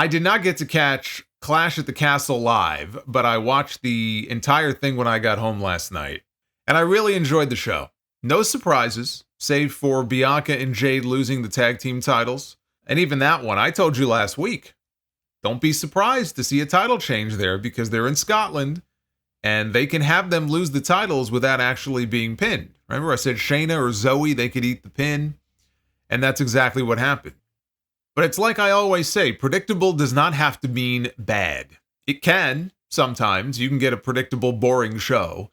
I did not get to catch Clash at the Castle live, but I watched the entire thing when I got home last night, and I really enjoyed the show. No surprises, save for Bianca and Jade losing the tag team titles. And even that one, I told you last week, don't be surprised to see a title change there because they're in Scotland, and they can have them lose the titles without actually being pinned. Remember, I said Shayna or Zoe, they could eat the pin, and that's exactly what happened. But it's like I always say, predictable does not have to mean bad. It can, sometimes. You can get a predictable, boring show.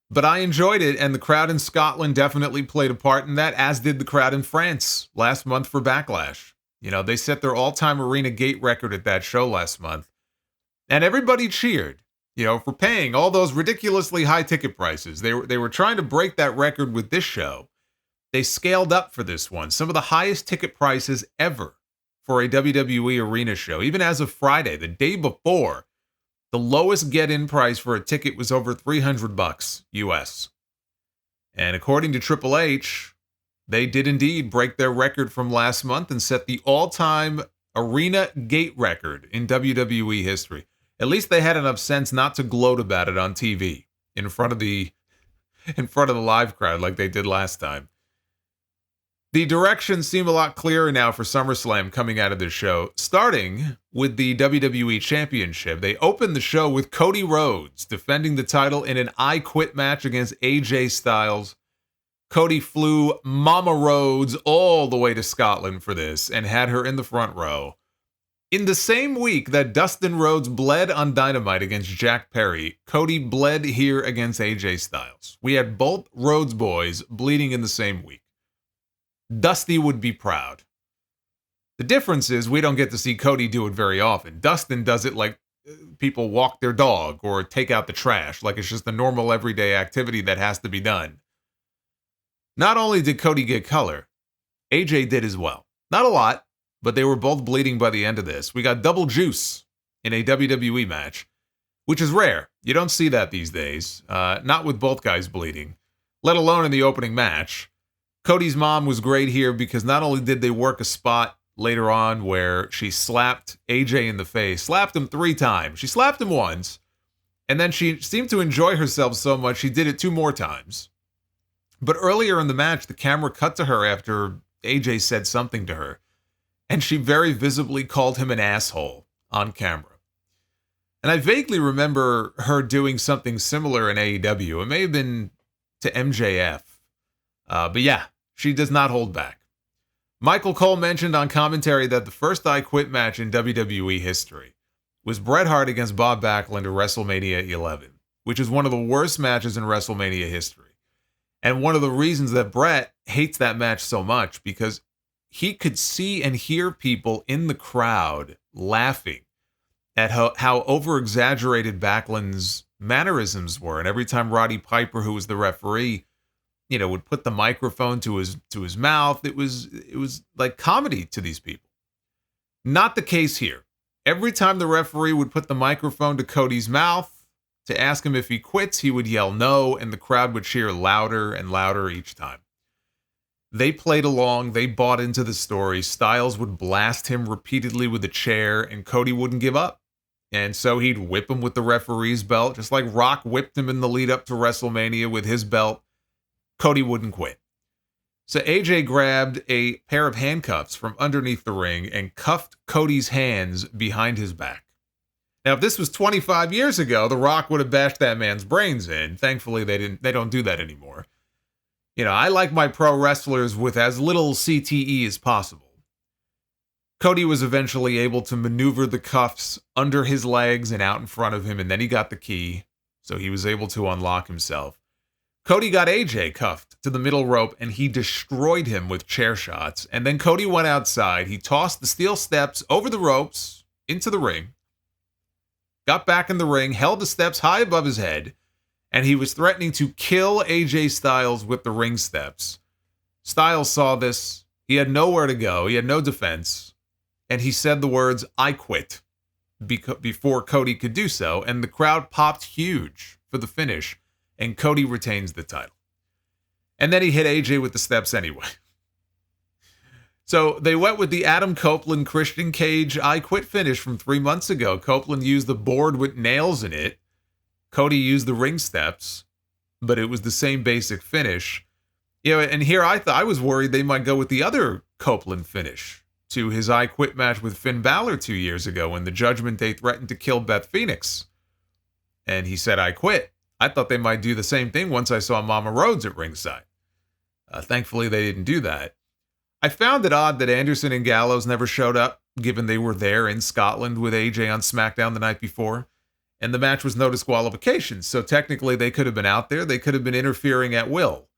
But I enjoyed it, and the crowd in Scotland definitely played a part in that, as did the crowd in France last month for Backlash. You know, they set their all-time arena gate record at that show last month. And everybody cheered, you know, for paying all those ridiculously high ticket prices. They were trying to break that record with this show. They scaled up for this one. Some of the highest ticket prices ever for a WWE arena show. Even as of Friday, the day before, the lowest get-in price for a ticket was over $300 US. And according to Triple H, they did indeed break their record from last month and set the all-time arena gate record in WWE history. At least they had enough sense not to gloat about it on TV in front of the live crowd like they did last time. The directions seem a lot clearer now for SummerSlam coming out of this show, starting with the WWE Championship. They opened the show with Cody Rhodes defending the title in an I Quit match against AJ Styles. Cody flew Mama Rhodes all the way to Scotland for this and had her in the front row. In the same week that Dustin Rhodes bled on Dynamite against Jack Perry, Cody bled here against AJ Styles. We had both Rhodes boys bleeding in the same week. Dusty would be proud. The difference is we don't get to see Cody do it very often. Dustin does it like people walk their dog or take out the trash, like it's just a normal everyday activity that has to be done. Not only did Cody get color, AJ did as well. Not a lot, but they were both bleeding by the end of this. We got double juice in a WWE match, which is rare. You don't see that these days, not with both guys bleeding, let alone in the opening match. Cody's mom was great here because not only did they work a spot later on where she slapped AJ in the face, slapped him 3 times. She slapped him once, and then she seemed to enjoy herself so much she did it 2 more times. But earlier in the match, the camera cut to her after AJ said something to her, and she very visibly called him an asshole on camera. And I vaguely remember her doing something similar in AEW. It may have been to MJF. But yeah, she does not hold back. Michael Cole mentioned on commentary that the first I Quit match in WWE history was Bret Hart against Bob Backlund at WrestleMania 11, which is one of the worst matches in WrestleMania history. And one of the reasons that Bret hates that match so much, because he could see and hear people in the crowd laughing at how over-exaggerated Backlund's mannerisms were. And every time Roddy Piper, who was the referee, you know, would put the microphone to his mouth, it was like comedy to these people. Not the case here. Every time the referee would put the microphone to Cody's mouth to ask him if he quits, he would yell no, and the crowd would cheer louder and louder each time. They played along, they bought into the story. Styles would blast him repeatedly with a chair, and Cody wouldn't give up. And so he'd whip him with the referee's belt, just like Rock whipped him in the lead up to WrestleMania with his belt. Cody wouldn't quit. So AJ grabbed a pair of handcuffs from underneath the ring and cuffed Cody's hands behind his back. Now, if this was 25 years ago, The Rock would have bashed that man's brains in. Thankfully, they don't do that anymore. You know, I like my pro wrestlers with as little CTE as possible. Cody was eventually able to maneuver the cuffs under his legs and out in front of him, and then he got the key, so he was able to unlock himself. Cody got AJ cuffed to the middle rope, and he destroyed him with chair shots. And then Cody went outside. He tossed the steel steps over the ropes into the ring, got back in the ring, held the steps high above his head, and he was threatening to kill AJ Styles with the ring steps. Styles saw this. He had nowhere to go. He had no defense. And he said the words, "I quit," before Cody could do so. And the crowd popped huge for the finish. And Cody retains the title. And then he hit AJ with the steps anyway. So they went with the Adam Copeland Christian Cage I Quit finish from 3 months ago. Copeland used the board with nails in it. Cody used the ring steps, but it was the same basic finish. And here I was worried they might go with the other Copeland finish to his I Quit match with Finn Balor 2 years ago when the Judgment Day threatened to kill Beth Phoenix. And he said, I quit. I thought they might do the same thing once I saw Mama Rhodes at ringside. Thankfully, they didn't do that. I found it odd that Anderson and Gallows never showed up, given they were there in Scotland with AJ on SmackDown the night before. And the match was no disqualification, so technically they could have been out there. They could have been interfering at will.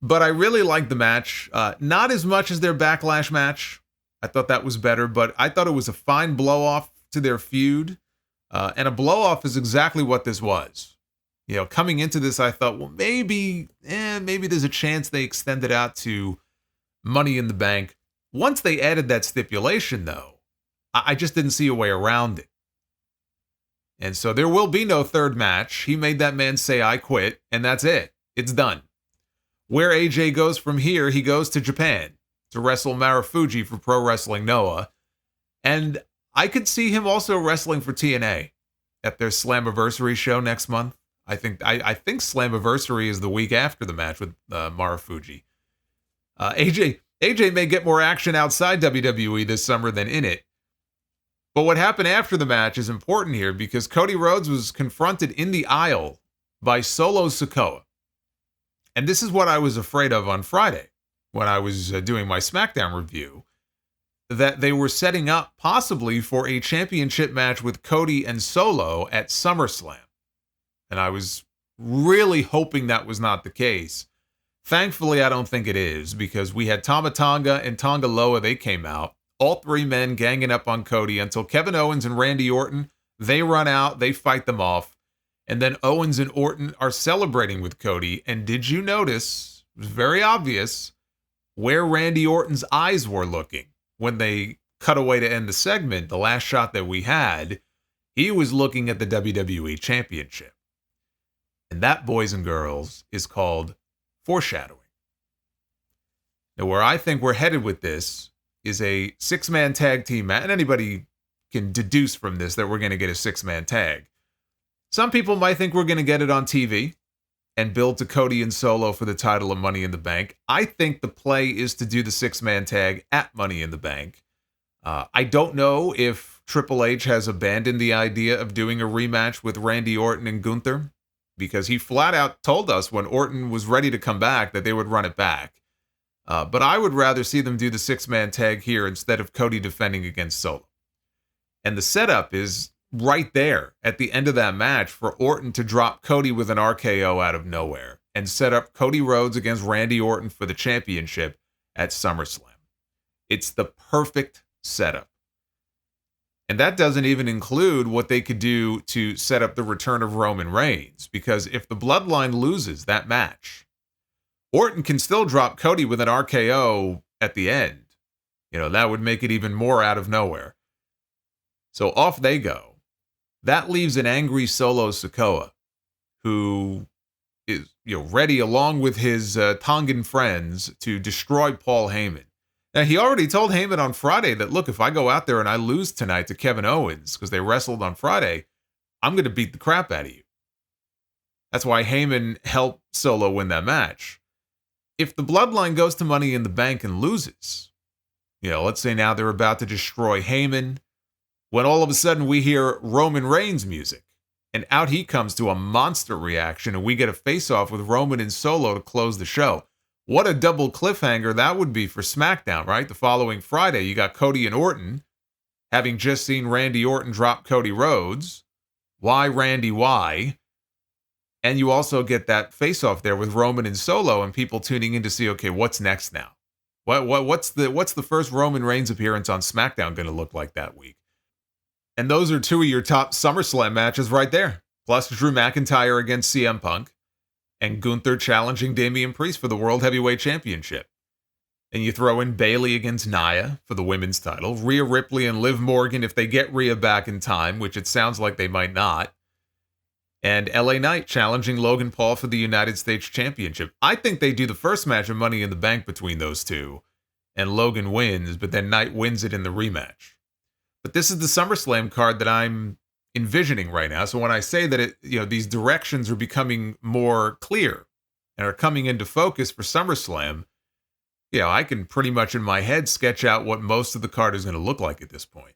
But I really liked the match. Not as much as their Backlash match. I thought that was better, but I thought it was a fine blow-off to their feud. And a blow-off is exactly what this was. Coming into this, I thought, well, maybe there's a chance they extend it out to Money in the Bank. Once they added that stipulation, though, I just didn't see a way around it. And so there will be no third match. He made that man say, I quit, and that's it. It's done. Where AJ goes from here, he goes to Japan to wrestle Marufuji for Pro Wrestling Noah. And I could see him also wrestling for TNA at their Slammiversary show next month. I think Slammiversary is the week after the match with Marufuji. AJ may get more action outside WWE this summer than in it. But what happened after the match is important here because Cody Rhodes was confronted in the aisle by Solo Sikoa. And this is what I was afraid of on Friday when I was doing my SmackDown review, that they were setting up possibly for a championship match with Cody and Solo at SummerSlam. And I was really hoping that was not the case. Thankfully, I don't think it is, because we had Tama Tonga and Tonga Loa, they came out. All three men ganging up on Cody until Kevin Owens and Randy Orton, they run out, they fight them off. And then Owens and Orton are celebrating with Cody. And did you notice, it was very obvious, where Randy Orton's eyes were looking when they cut away to end the segment, the last shot that we had, he was looking at the WWE Championship. And that, boys and girls, is called foreshadowing. Now, where I think we're headed with this is a six-man tag team match, and anybody can deduce from this that we're going to get a six-man tag. Some people might think we're going to get it on TV and build to Cody and Solo for the title of Money in the Bank. I think the play is to do the six-man tag at Money in the Bank. I don't know if Triple H has abandoned the idea of doing a rematch with Randy Orton and Gunther, because he flat out told us when Orton was ready to come back that they would run it back. But I would rather see them do the six-man tag here instead of Cody defending against Solo. And the setup is right there at the end of that match for Orton to drop Cody with an RKO out of nowhere and set up Cody Rhodes against Randy Orton for the championship at SummerSlam. It's the perfect setup. And that doesn't even include what they could do to set up the return of Roman Reigns, because if the Bloodline loses that match, Orton can still drop Cody with an RKO at the end. That would make it even more out of nowhere. So off they go. That leaves an angry Solo Sikoa, who is ready along with his Tongan friends to destroy Paul Heyman. Now, he already told Heyman on Friday that, look, if I go out there and I lose tonight to Kevin Owens, because they wrestled on Friday, I'm going to beat the crap out of you. That's why Heyman helped Solo win that match. If the Bloodline goes to Money in the Bank and loses, let's say now they're about to destroy Heyman, when all of a sudden we hear Roman Reigns music, and out he comes to a monster reaction, and we get a face-off with Roman and Solo to close the show. What a double cliffhanger that would be for SmackDown, right? The following Friday, you got Cody and Orton, having just seen Randy Orton drop Cody Rhodes. Why, Randy, why? And you also get that face-off there with Roman and Solo, and people tuning in to see, okay, what's next now? What's the first Roman Reigns appearance on SmackDown going to look like that week? And those are two of your top SummerSlam matches right there. Plus Drew McIntyre against CM Punk, and Gunther challenging Damian Priest for the World Heavyweight Championship. And you throw in Bayley against Nia for the women's title, Rhea Ripley and Liv Morgan if they get Rhea back in time, which it sounds like they might not. And LA Knight challenging Logan Paul for the United States Championship. I think they do the first match of Money in the Bank between those two. and Logan wins, but then Knight wins it in the rematch. But this is the SummerSlam card that I'm envisioning right now. So when I say that these directions are becoming more clear and are coming into focus for SummerSlam, I can pretty much in my head sketch out what most of the card is going to look like at this point.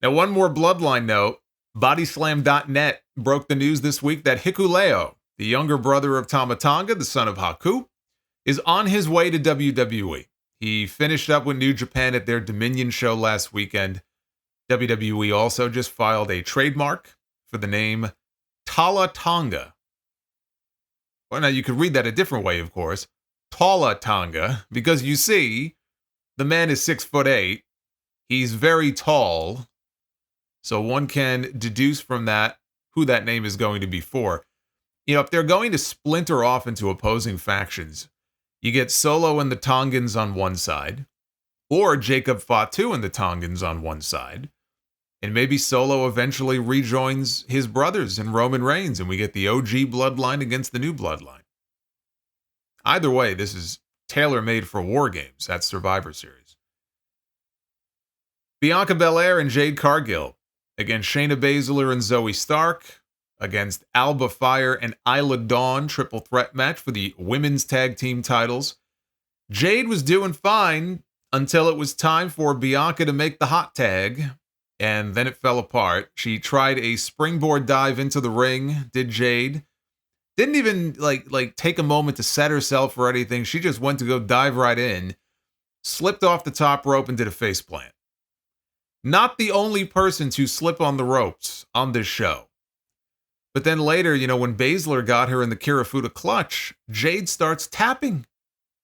Now, one more Bloodline note. Bodyslam.net broke the news this week that Hikuleo, the younger brother of Tama Tonga, the son of Haku, is on his way to WWE. He finished up with New Japan at their Dominion show last weekend. WWE also just filed a trademark for the name Tala Tonga. Well, now you could read that a different way, of course. Tala Tonga, because you see, the man is 6'8". He's very tall. So one can deduce from that who that name is going to be for. If they're going to splinter off into opposing factions, you get Solo and the Tongans on one side, or Jacob Fatu and the Tongans on one side, and maybe Solo eventually rejoins his brothers in Roman Reigns, and we get the OG bloodline against the new bloodline. Either way, this is tailor-made for War Games. That's Survivor Series. Bianca Belair and Jade Cargill against Shayna Baszler and Zoe Stark, against Alba Fire and Isla Dawn, triple threat match for the women's tag team titles. Jade was doing fine until it was time for Bianca to make the hot tag, and then it fell apart. She tried a springboard dive into the ring, did Jade. Didn't even like take a moment to set herself or anything. She just went to go dive right in, slipped off the top rope and did a faceplant. Not the only person to slip on the ropes on this show. But then later, when Baszler got her in the Kirifuda clutch, Jade starts tapping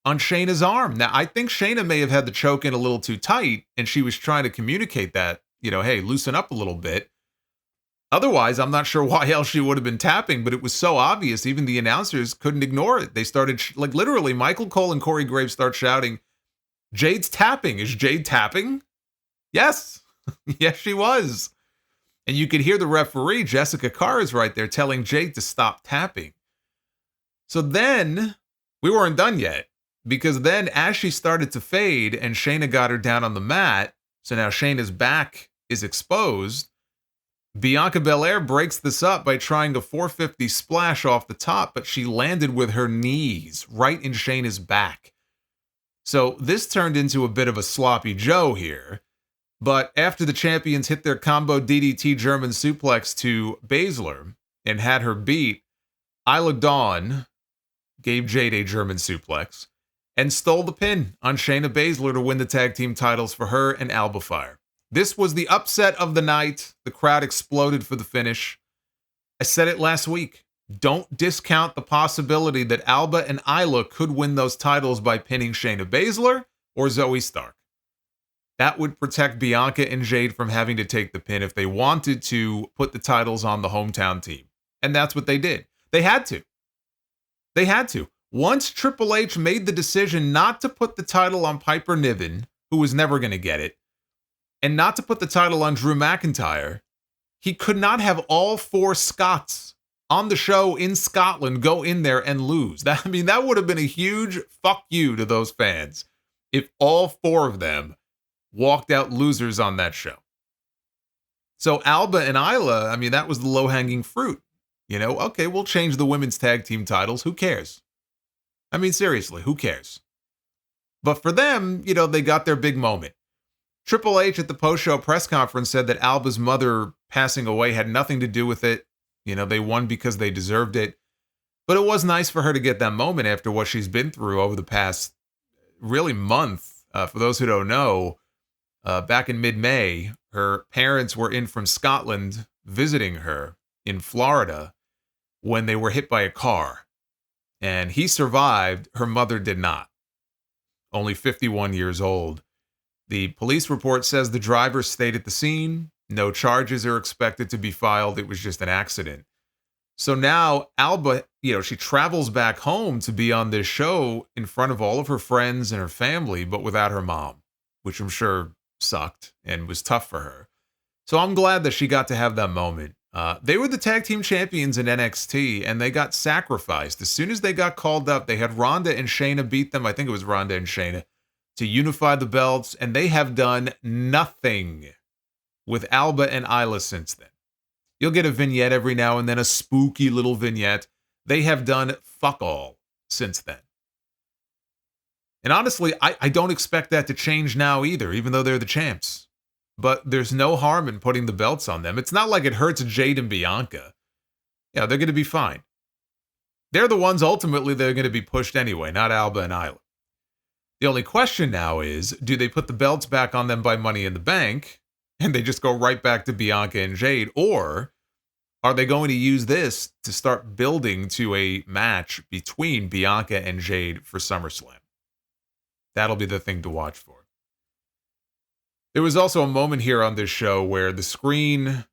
on Shayna's arm. Now, I think Shayna may have had the choke in a little too tight, and she was trying to communicate that, hey, loosen up a little bit. Otherwise, I'm not sure why else she would have been tapping, but it was so obvious, even the announcers couldn't ignore it. They started, literally, Michael Cole and Corey Graves start shouting, Jade's tapping. Is Jade tapping? Yes. Yes, she was. And you could hear the referee, Jessica Carr, is right there telling Jade to stop tapping. So then, we weren't done yet, because then as she started to fade and Shayna got her down on the mat, so now Shayna's back is exposed, Bianca Belair breaks this up by trying a 450 splash off the top, but she landed with her knees right in Shayna's back. So this turned into a bit of a sloppy Joe here. But after the champions hit their combo DDT German suplex to Baszler and had her beat, Isla Dawn gave Jade a German suplex and stole the pin on Shayna Baszler to win the tag team titles for her and Alba Fire. This was the upset of the night. The crowd exploded for the finish. I said it last week. Don't discount the possibility that Alba and Isla could win those titles by pinning Shayna Baszler or Zoe Stark. That would protect Bianca and Jade from having to take the pin if they wanted to put the titles on the hometown team. And that's what they did. They had to. They had to. Once Triple H made the decision not to put the title on Piper Niven, who was never going to get it, and not to put the title on Drew McIntyre, he could not have all four Scots on the show in Scotland go in there and lose. That would have been a huge fuck you to those fans if all four of them walked out losers on that show. So Alba and Isla, that was the low-hanging fruit. Okay, we'll change the women's tag team titles. Who cares? Seriously, who cares? But for them, they got their big moment. Triple H at the post-show press conference said that Alba's mother passing away had nothing to do with it. They won because they deserved it. But it was nice for her to get that moment after what she's been through over the past, really, month. For those who don't know, back in mid-May, her parents were in from Scotland visiting her in Florida when they were hit by a car. And he survived. Her mother did not. Only 51 years old. The police report says the driver stayed at the scene. No charges are expected to be filed. It was just an accident. So now Alba, she travels back home to be on this show in front of all of her friends and her family, but without her mom, which I'm sure sucked and was tough for her. So I'm glad that she got to have that moment. They were the tag team champions in NXT, and they got sacrificed. As soon as they got called up, they had Ronda and Shayna beat them. I think it was Ronda and Shayna. to unify the belts, and they have done nothing with Alba and Isla since then. You'll get a vignette every now and then, a spooky little vignette. They have done fuck all since then. And honestly, I don't expect that to change now either, even though they're the champs. But there's no harm in putting the belts on them. It's not like it hurts Jade and Bianca. Yeah, they're going to be fine. They're the ones ultimately that are going to be pushed anyway, not Alba and Isla. The only question now is, do they put the belts back on them by Money in the Bank, and they just go right back to Bianca and Jade, or are they going to use this to start building to a match between Bianca and Jade for SummerSlam? That'll be the thing to watch for. There was also a moment here on this show where the screen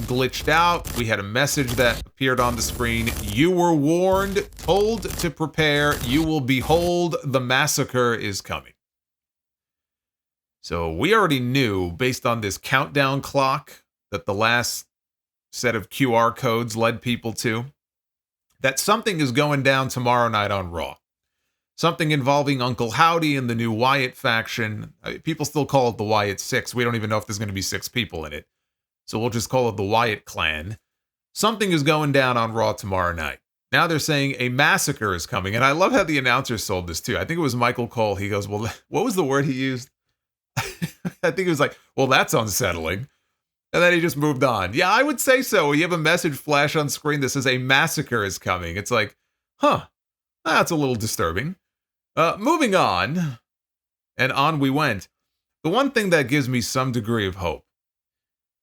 glitched out. We had a message that appeared on the screen. You were warned, told to prepare. You will behold the massacre is coming. So we already knew, based on this countdown clock that the last set of QR codes led people to, that something is going down tomorrow night on Raw. Something involving Uncle Howdy and the new Wyatt faction. People still call it the Wyatt Sicks. We don't even know if there's going to be 6 people in it. So we'll just call it the Wyatt clan. Something is going down on Raw tomorrow night. Now they're saying a massacre is coming. And I love how the announcer sold this too. I think it was Michael Cole. He goes, well, what was the word he used? I think it was like, well, that's unsettling. And then he just moved on. Yeah, I would say so. You have a message flash on screen that says a massacre is coming. It's like, that's a little disturbing. Moving on. And on we went. The one thing that gives me some degree of hope,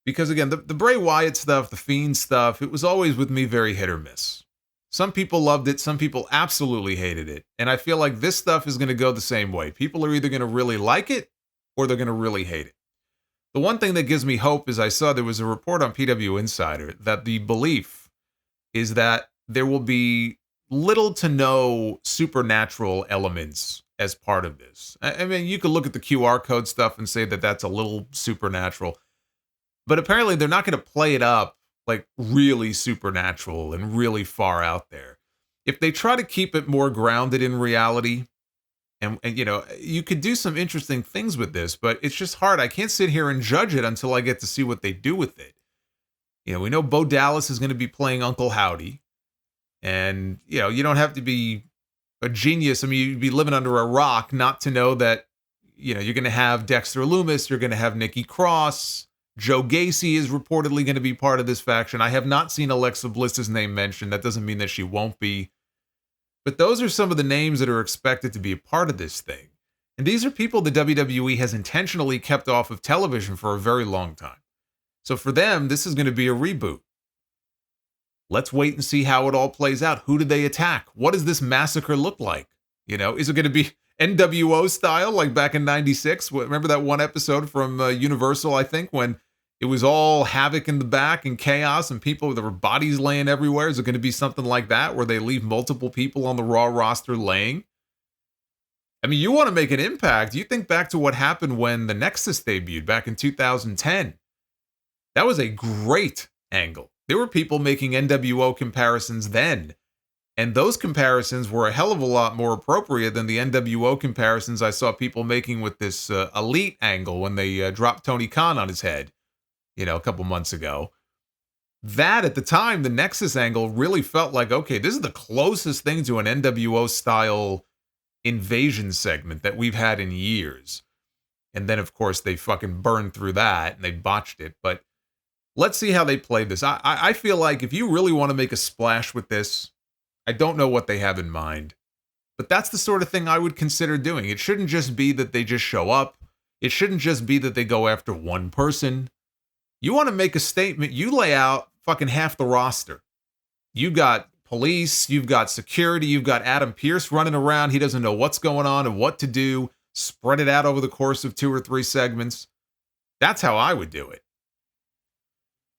because again, the Bray Wyatt stuff, the Fiend stuff, it was always with me very hit or miss. Some people loved it, some people absolutely hated it. And I feel like this stuff is going to go the same way. People are either going to really like it or they're going to really hate it. The one thing that gives me hope is I saw there was a report on PW Insider that the belief is that there will be little to no supernatural elements as part of this. I mean, you could look at the QR code stuff and say that that's a little supernatural. But apparently they're not going to play it up like really supernatural and really far out there. If they try to keep it more grounded in reality, and you know, you could do some interesting things with this, but it's just hard. I can't sit here and judge it until I get to see what they do with it. You know, we know Bo Dallas is going to be playing Uncle Howdy. And, you know, you don't have to be a genius. I mean, you'd be living under a rock not to know that, you know, you're going to have Dexter Lumis, you're going to have Nikki Cross. Joe Gacy is reportedly going to be part of this faction. I have not seen Alexa Bliss's name mentioned. That doesn't mean that she won't be. But those are some of the names that are expected to be a part of this thing. And these are people the WWE has intentionally kept off of television for a very long time. So for them, this is going to be a reboot. Let's wait and see how it all plays out. Who did they attack? What does this massacre look like? You know, is it going to be NWO style like back in 96? Remember that one episode from Universal, I think, when it was all havoc in the back and chaos and people, there were bodies laying everywhere? Is it going to be something like that where they leave multiple people on the Raw roster laying? I mean, you want to make an impact. You think back to what happened when the Nexus debuted back in 2010. That was a great angle. There were people making NWO comparisons then. And those comparisons were a hell of a lot more appropriate than the NWO comparisons I saw people making with this Elite angle when they dropped Tony Khan on his head, you know, a couple months ago. That, at the time, the Nexus angle really felt like, okay, this is the closest thing to an NWO-style invasion segment that we've had in years. And then, of course, they fucking burned through that and they botched it. But let's see how they play this. I feel like if you really want to make a splash with this, I don't know what they have in mind, but that's the sort of thing I would consider doing. It shouldn't just be that they just show up. It shouldn't just be that they go after one person. You want to make a statement, you lay out fucking half the roster. You got police, you've got security, you've got Adam Pearce running around. He doesn't know what's going on and what to do. Spread it out over the course of 2 or 3 segments. That's how I would do it.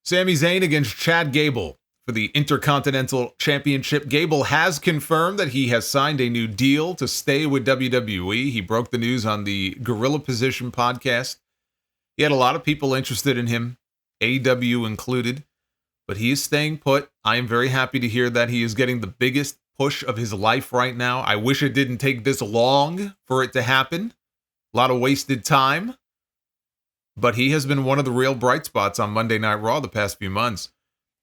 Sami Zayn against Chad Gable for the Intercontinental Championship. Gable has confirmed that he has signed a new deal to stay with WWE. He broke the news on the Gorilla Position podcast. He had a lot of people interested in him, AEW included, but he is staying put. I am very happy to hear that he is getting the biggest push of his life right now. I wish it didn't take this long for it to happen. A lot of wasted time. But he has been one of the real bright spots on Monday Night Raw the past few months.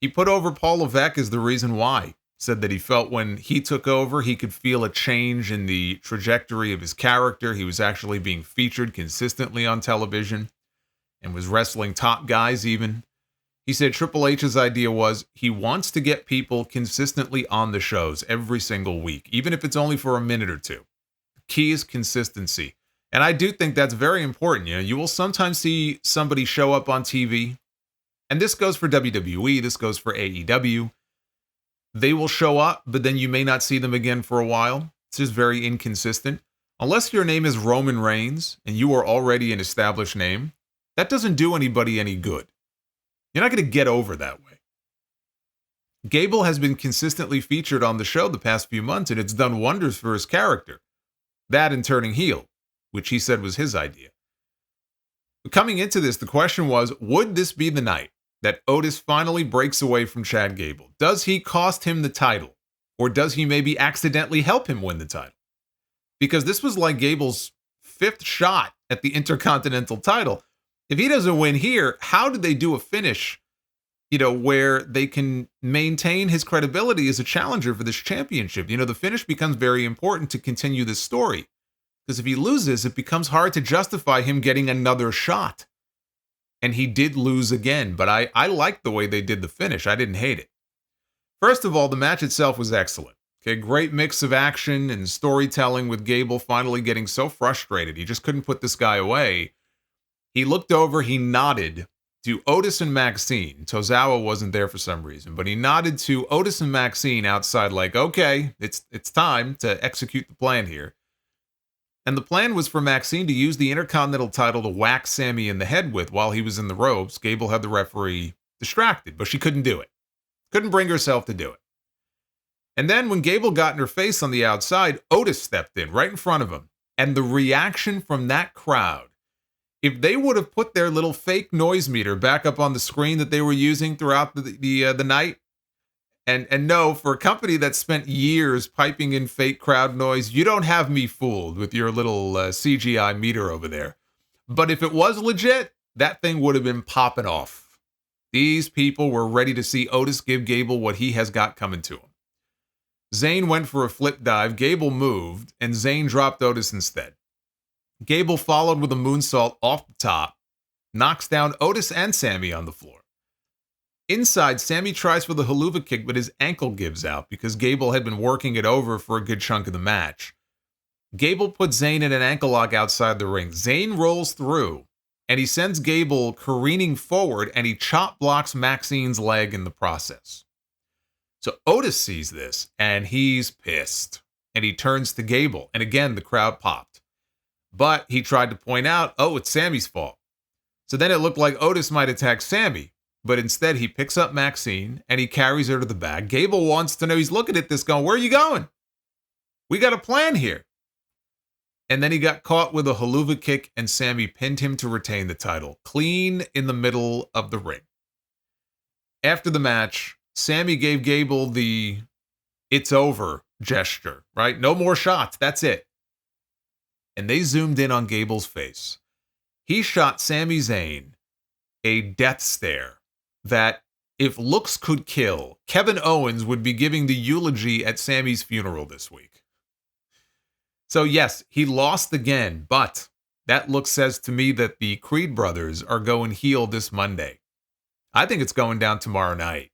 He put over Paul Levesque as the reason why. Said that he felt when he took over, he could feel a change in the trajectory of his character. He was actually being featured consistently on television and was wrestling top guys even. He said Triple H's idea was he wants to get people consistently on the shows every single week, even if it's only for a minute or two. The key is consistency. And I do think that's very important. You know, you will sometimes see somebody show up on TV, and this goes for WWE, this goes for AEW. They will show up, but then you may not see them again for a while. It's just very inconsistent. Unless your name is Roman Reigns and you are already an established name, that doesn't do anybody any good. You're not going to get over that way. Gable has been consistently featured on the show the past few months, and it's done wonders for his character. That and turning heel, which he said was his idea. Coming into this, the question was, would this be the night that Otis finally breaks away from Chad Gable? Does he cost him the title? Or does he maybe accidentally help him win the title? Because this was like Gable's 5th shot at the Intercontinental title. If he doesn't win here, how did they do a finish, where they can maintain his credibility as a challenger for this championship? The finish becomes very important to continue this story. Because if he loses, it becomes hard to justify him getting another shot. And he did lose again, but I liked the way they did the finish. I didn't hate it. First of all, the match itself was excellent. Okay, great mix of action and storytelling with Gable finally getting so frustrated. He just couldn't put this guy away. He looked over, he nodded to Otis and Maxine. Tozawa wasn't there for some reason, but he nodded to Otis and Maxine outside like, okay, it's time to execute the plan here. And the plan was for Maxine to use the Intercontinental title to whack Sammy in the head with while he was in the ropes. Gable had the referee distracted, but she couldn't do it. Couldn't bring herself to do it. And then when Gable got in her face on the outside, Otis stepped in right in front of him. And the reaction from that crowd, if they would have put their little fake noise meter back up on the screen that they were using throughout the night, and no, for a company that spent years piping in fake crowd noise, you don't have me fooled with your little CGI meter over there. But if it was legit, that thing would have been popping off. These people were ready to see Otis give Gable what he has got coming to him. Zayn went for a flip dive, Gable moved, and Zayn dropped Otis instead. Gable followed with a moonsault off the top, knocks down Otis and Sammy on the floor. Inside, Sammy tries for the haluva kick, but his ankle gives out because Gable had been working it over for a good chunk of the match. Gable puts Zayn in an ankle lock outside the ring. Zayn rolls through, and he sends Gable careening forward, and he chop blocks Maxine's leg in the process. So Otis sees this, and he's pissed, and he turns to Gable, and again, the crowd popped. But he tried to point out, oh, it's Sammy's fault. So then it looked like Otis might attack Sammy. But instead, he picks up Maxine, and he carries her to the back. Gable wants to know, he's looking at this going, where are you going? We got a plan here. And then he got caught with a haluva kick, and Sammy pinned him to retain the title, clean in the middle of the ring. After the match, Sammy gave Gable the it's over gesture, right? No more shots, that's it. And they zoomed in on Gable's face. He shot Sami Zayn a death stare that, if looks could kill, Kevin Owens would be giving the eulogy at Sammy's funeral this week. So yes, he lost again, but that look says to me that the Creed brothers are going heel this Monday. I think it's going down tomorrow night.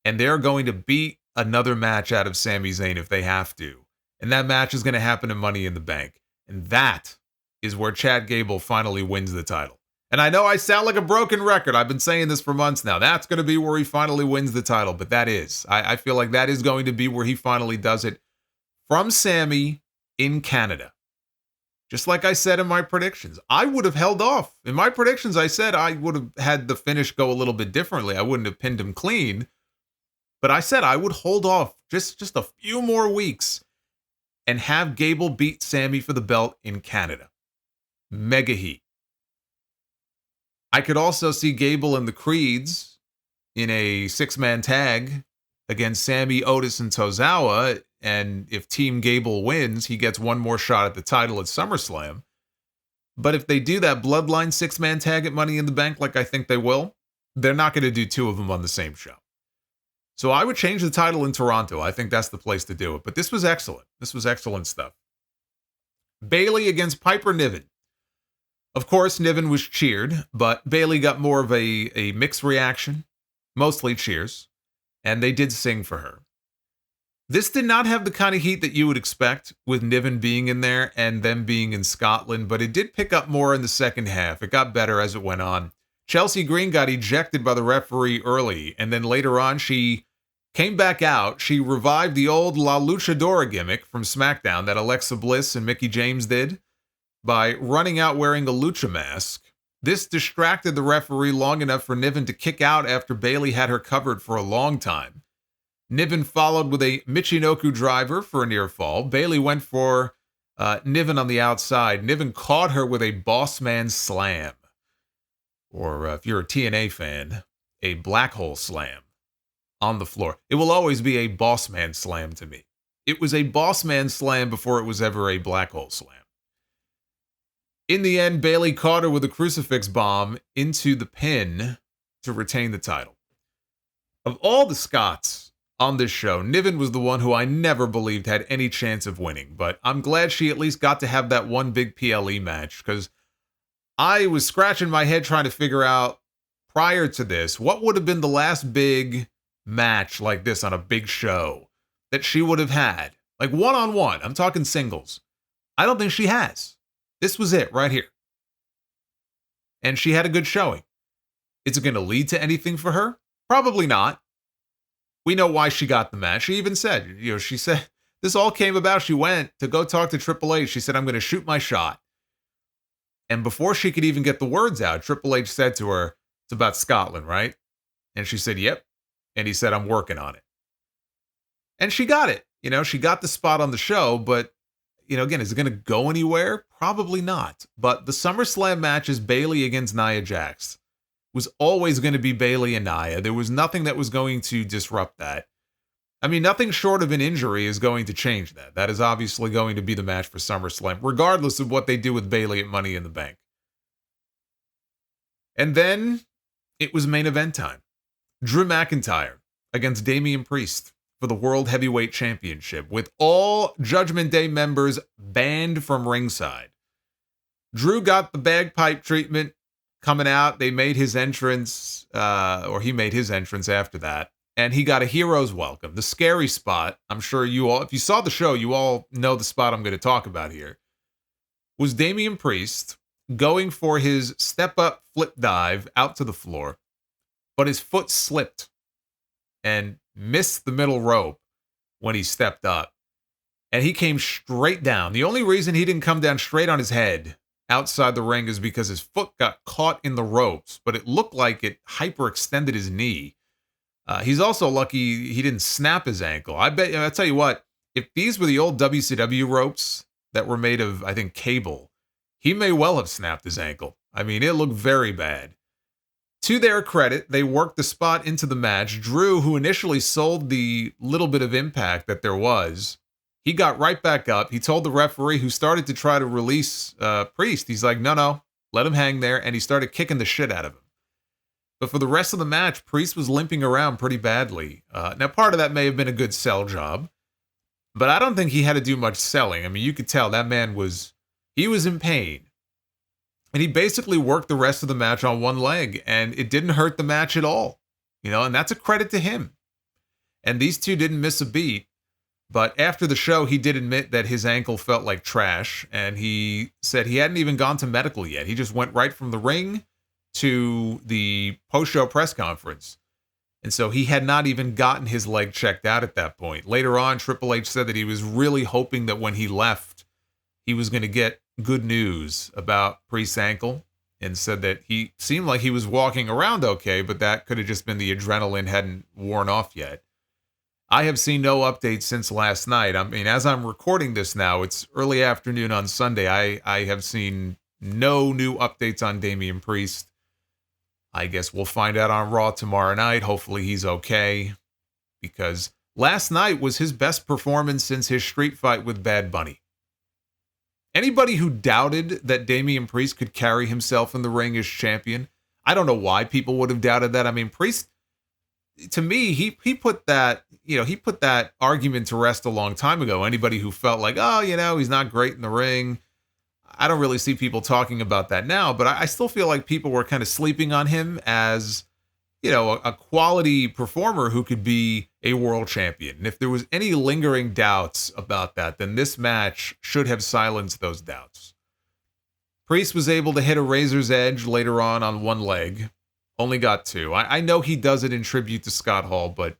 And they're going to beat another match out of Sami Zayn if they have to. And that match is going to happen in Money in the Bank. And that is where Chad Gable finally wins the title. And I know I sound like a broken record. I've been saying this for months now. That's going to be where he finally wins the title. But that is. I feel like that is going to be where he finally does it. From Sammy in Canada. Just like I said in my predictions. I would have held off. In my predictions, I said I would have had the finish go a little bit differently. I wouldn't have pinned him clean. But I said I would hold off just a few more weeks and have Gable beat Sammy for the belt in Canada. Mega heat. I could also see Gable and the Creeds in a 6-man tag against Sammy, Otis, and Tozawa. And if Team Gable wins, he gets one more shot at the title at SummerSlam. But if they do that Bloodline 6-man tag at Money in the Bank like I think they will, they're not going to do 2 of them on the same show. So I would change the title in Toronto. I think that's the place to do it. But this was excellent. This was excellent stuff. Bayley against Piper Niven. Of course, Niven was cheered, but Bayley got more of a mixed reaction, mostly cheers, and they did sing for her. This did not have the kind of heat that you would expect with Niven being in there and them being in Scotland, but it did pick up more in the second half. It got better as it went on. Chelsea Green got ejected by the referee early, and then later on she came back out. She revived the old La Luchadora gimmick from SmackDown that Alexa Bliss and Mickie James did by running out wearing a lucha mask. This distracted the referee long enough for Niven to kick out after Bayley had her covered for a long time. Niven followed with a Michinoku driver for a near fall. Bayley went for Niven on the outside. Niven caught her with a boss man slam. Or if you're a TNA fan, a black hole slam on the floor. It will always be a boss man slam to me. It was a boss man slam before it was ever a black hole slam. In the end, Bayley caught her with a crucifix bomb into the pin to retain the title. Of all the Scots on this show, Niven was the one who I never believed had any chance of winning, but I'm glad she at least got to have that one big PLE match, because I was scratching my head trying to figure out, prior to this, what would have been the last big match like this on a big show that she would have had. Like one-on-one, I'm talking singles. I don't think she has. This was it right here. And she had a good showing. Is it going to lead to anything for her? Probably not. We know why she got the match. She even said, she said, this all came about. She went to go talk to Triple H. She said, I'm going to shoot my shot. And before she could even get the words out, Triple H said to her, it's about Scotland, right? And she said, yep. And he said, I'm working on it. And she got it. She got the spot on the show, but again, is it going to go anywhere? Probably not. But the SummerSlam match is Bayley against Nia Jax. It was always going to be Bayley and Nia. There was nothing that was going to disrupt that. I mean, nothing short of an injury is going to change that. That is obviously going to be the match for SummerSlam, regardless of what they do with Bayley at Money in the Bank. And then it was main event time. Drew McIntyre against Damian Priest for the World Heavyweight Championship, with all Judgment Day members banned from ringside. Drew got the bagpipe treatment coming out. They made his entrance, or he made his entrance after that, and he got a hero's welcome. The scary spot, I'm sure you all, if you saw the show, you all know the spot I'm going to talk about here, was Damian Priest going for his step-up flip dive out to the floor, but his foot slipped and missed the middle rope when he stepped up. And he came straight down. The only reason he didn't come down straight on his head outside the ring is because his foot got caught in the ropes, but it looked like it hyperextended his knee. He's also lucky he didn't snap his ankle. I'll tell you what, if these were the old WCW ropes that were made of, I think, cable, he may well have snapped his ankle. I mean, it looked very bad. To their credit, they worked the spot into the match. Drew, who initially sold the little bit of impact that there was, he got right back up. He told the referee, who started to try to release Priest, he's like, no, let him hang there, and he started kicking the shit out of him. But for the rest of the match, Priest was limping around pretty badly. Now, part of that may have been a good sell job, but I don't think he had to do much selling. I mean, you could tell that man was in pain. And he basically worked the rest of the match on one leg, and it didn't hurt the match at all. And that's a credit to him. And these two didn't miss a beat. But after the show, he did admit that his ankle felt like trash, and he said he hadn't even gone to medical yet. He just went right from the ring to the post-show press conference. And so he had not even gotten his leg checked out at that point. Later on, Triple H said that he was really hoping that when he left, he was going to get good news about Priest's ankle, and said that he seemed like he was walking around okay, but that could have just been the adrenaline hadn't worn off yet. I have seen no updates since last night. I mean, as I'm recording this now, it's early afternoon on Sunday. I have seen no new updates on Damian Priest. I guess we'll find out on Raw tomorrow night. Hopefully he's okay, because last night was his best performance since his street fight with Bad Bunny. Anybody who doubted that Damian Priest could carry himself in the ring as champion, I don't know why people would have doubted that. I mean, Priest, to me, he put that, he put that argument to rest a long time ago. Anybody who felt like, oh, he's not great in the ring. I don't really see people talking about that now, but I still feel like people were kind of sleeping on him as, a quality performer who could be a world champion. And if there was any lingering doubts about that, then this match should have silenced those doubts. Priest was able to hit a razor's edge later on one leg. Only got two. I know he does it in tribute to Scott Hall, but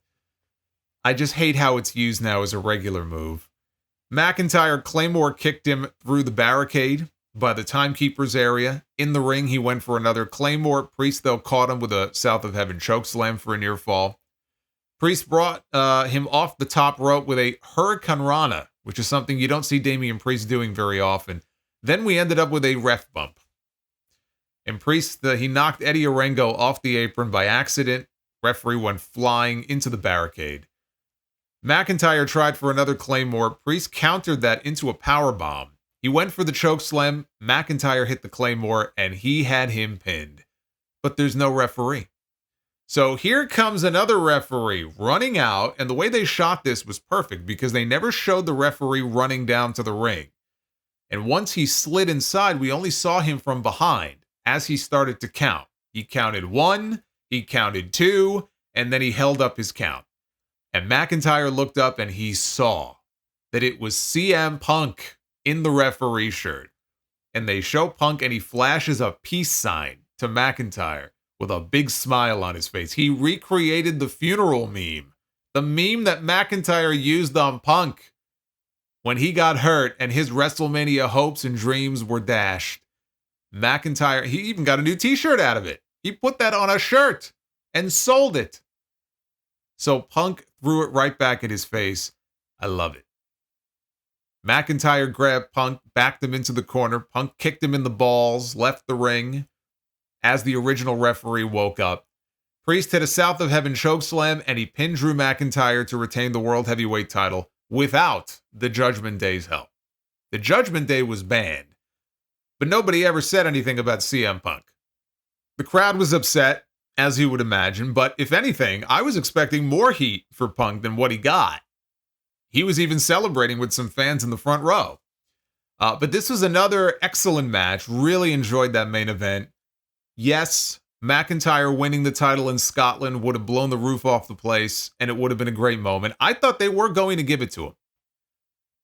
I just hate how it's used now as a regular move. McIntyre Claymore kicked him through the barricade by the timekeeper's area. In the ring, he went for another Claymore. Priest, though, caught him with a South of Heaven chokeslam for a near fall. Priest brought him off the top rope with a Hurricane Rana, which is something you don't see Damian Priest doing very often. Then we ended up with a ref bump. And Priest, he knocked Eddie Orengo off the apron by accident. Referee went flying into the barricade. McIntyre tried for another Claymore. Priest countered that into a powerbomb. He went for the chokeslam. McIntyre hit the Claymore, and he had him pinned. But there's no referee. So here comes another referee running out, and the way they shot this was perfect because they never showed the referee running down to the ring. And once he slid inside, we only saw him from behind as he started to count. He counted 1, he counted 2, and then he held up his count. And McIntyre looked up and he saw that it was CM Punk in the referee shirt. And they show Punk and he flashes a peace sign to McIntyre with a big smile on his face. He recreated the funeral meme. The meme that McIntyre used on Punk when he got hurt and his WrestleMania hopes and dreams were dashed. McIntyre, he even got a new t-shirt out of it. He put that on a shirt and sold it. So Punk threw it right back at his face. I love it. McIntyre grabbed Punk, backed him into the corner. Punk kicked him in the balls, left the ring as the original referee woke up. Priest hit a South of Heaven chokeslam, and he pinned Drew McIntyre to retain the World Heavyweight title without the Judgment Day's help. The Judgment Day was banned, but nobody ever said anything about CM Punk. The crowd was upset, as you would imagine, but if anything, I was expecting more heat for Punk than what he got. He was even celebrating with some fans in the front row. But this was another excellent match. Really enjoyed that main event. Yes, McIntyre winning the title in Scotland would have blown the roof off the place, and it would have been a great moment. I thought they were going to give it to him.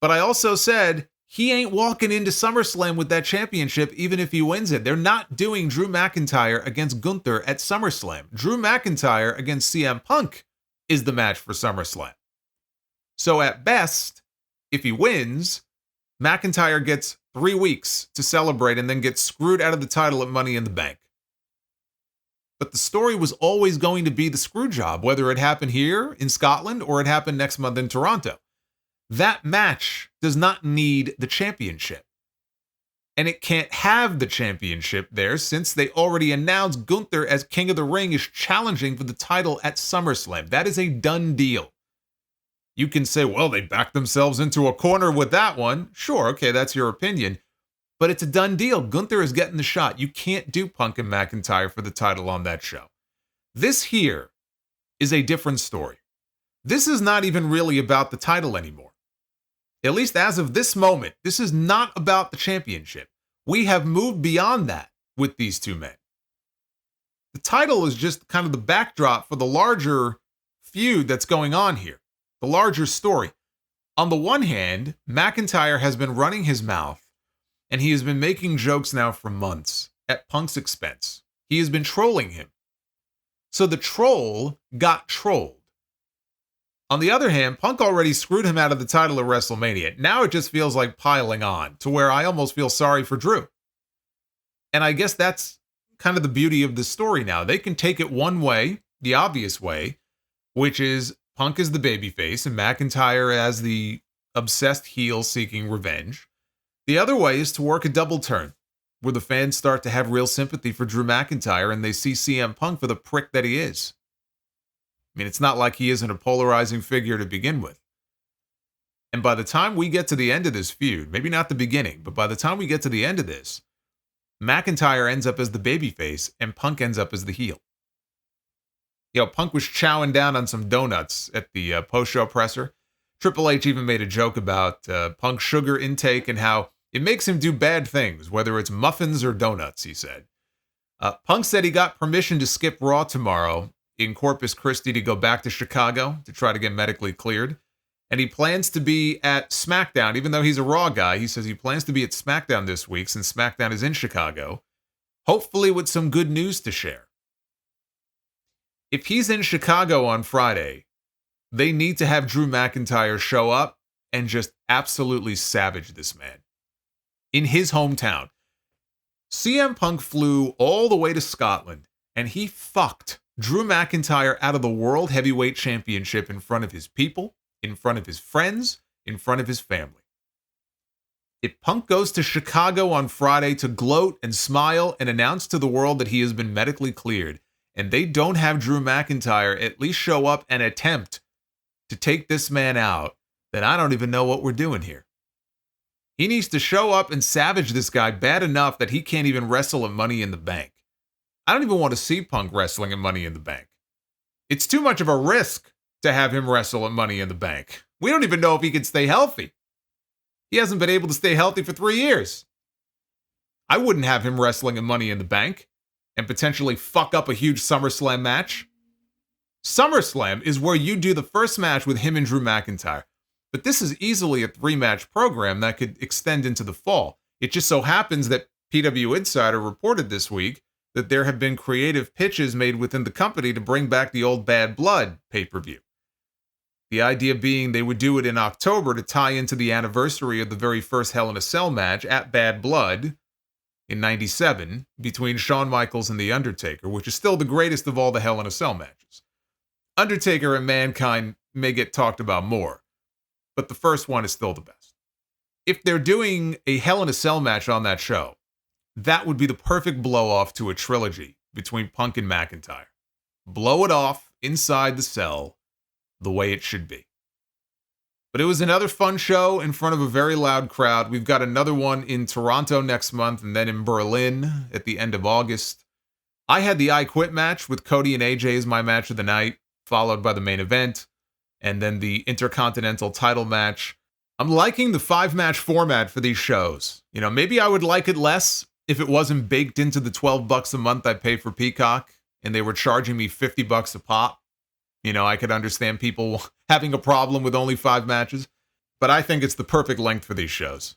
But I also said, he ain't walking into SummerSlam with that championship, even if he wins it. They're not doing Drew McIntyre against Gunther at SummerSlam. Drew McIntyre against CM Punk is the match for SummerSlam. So at best, if he wins, McIntyre gets 3 weeks to celebrate and then gets screwed out of the title at Money in the Bank. But the story was always going to be the screw job, whether it happened here in Scotland or it happened next month in Toronto. That match does not need the championship. And it can't have the championship there since they already announced Gunther as King of the Ring is challenging for the title at SummerSlam. That is a done deal. You can say, well, they backed themselves into a corner with that one. Sure, okay, that's your opinion. But it's a done deal. Gunther is getting the shot. You can't do Punk and McIntyre for the title on that show. This here is a different story. This is not even really about the title anymore. At least as of this moment, this is not about the championship. We have moved beyond that with these two men. The title is just kind of the backdrop for the larger feud that's going on here. The larger story. On the one hand, McIntyre has been running his mouth, and he has been making jokes now for months at Punk's expense. He has been trolling him. So the troll got trolled. On the other hand, Punk already screwed him out of the title at WrestleMania. Now it just feels like piling on, to where I almost feel sorry for Drew. And I guess that's kind of the beauty of the story now. They can take it one way, the obvious way, which is Punk is the babyface and McIntyre as the obsessed heel seeking revenge. The other way is to work a double turn, where the fans start to have real sympathy for Drew McIntyre and they see CM Punk for the prick that he is. I mean, it's not like he isn't a polarizing figure to begin with. And by the time we get to the end of this feud, maybe not the beginning, but by the time we get to the end of this, McIntyre ends up as the babyface and Punk ends up as the heel. Punk was chowing down on some donuts at the post-show presser. Triple H even made a joke about Punk's sugar intake and how it makes him do bad things, whether it's muffins or donuts, he said. Punk said he got permission to skip Raw tomorrow in Corpus Christi to go back to Chicago to try to get medically cleared. And he plans to be at SmackDown, even though he's a Raw guy. He says he plans to be at SmackDown this week since SmackDown is in Chicago, hopefully with some good news to share. If he's in Chicago on Friday, they need to have Drew McIntyre show up and just absolutely savage this man in his hometown. CM Punk flew all the way to Scotland and he fucked Drew McIntyre out of the World Heavyweight Championship in front of his people, in front of his friends, in front of his family. If Punk goes to Chicago on Friday to gloat and smile and announce to the world that he has been medically cleared, and they don't have Drew McIntyre at least show up and attempt to take this man out, then I don't even know what we're doing here. He needs to show up and savage this guy bad enough that he can't even wrestle at Money in the Bank. I don't even want to see Punk wrestling at Money in the Bank. It's too much of a risk to have him wrestle at Money in the Bank. We don't even know if he can stay healthy. He hasn't been able to stay healthy for 3 years. I wouldn't have him wrestling at Money in the Bank and potentially fuck up a huge SummerSlam match. SummerSlam is where you do the first match with him and Drew McIntyre. But this is easily a 3-match program that could extend into the fall. It just so happens that PW Insider reported this week that there have been creative pitches made within the company to bring back the old Bad Blood pay-per-view. The idea being they would do it in October to tie into the anniversary of the very first Hell in a Cell match at Bad Blood in '97 between Shawn Michaels and The Undertaker, which is still the greatest of all the Hell in a Cell matches. Undertaker and Mankind may get talked about more, but the first one is still the best. If they're doing a Hell in a Cell match on that show, that would be the perfect blow-off to a trilogy between Punk and McIntyre. Blow it off inside the cell the way it should be. But it was another fun show in front of a very loud crowd. We've got another one in Toronto next month and then in Berlin at the end of August. I had the I Quit match with Cody and AJ as my match of the night, followed by the main event, and then the Intercontinental title match. I'm liking the 5-match format for these shows. Maybe I would like it less if it wasn't baked into the $12 a month I pay for Peacock and they were charging me $50 a pop. I could understand people having a problem with only 5 matches, but I think it's the perfect length for these shows.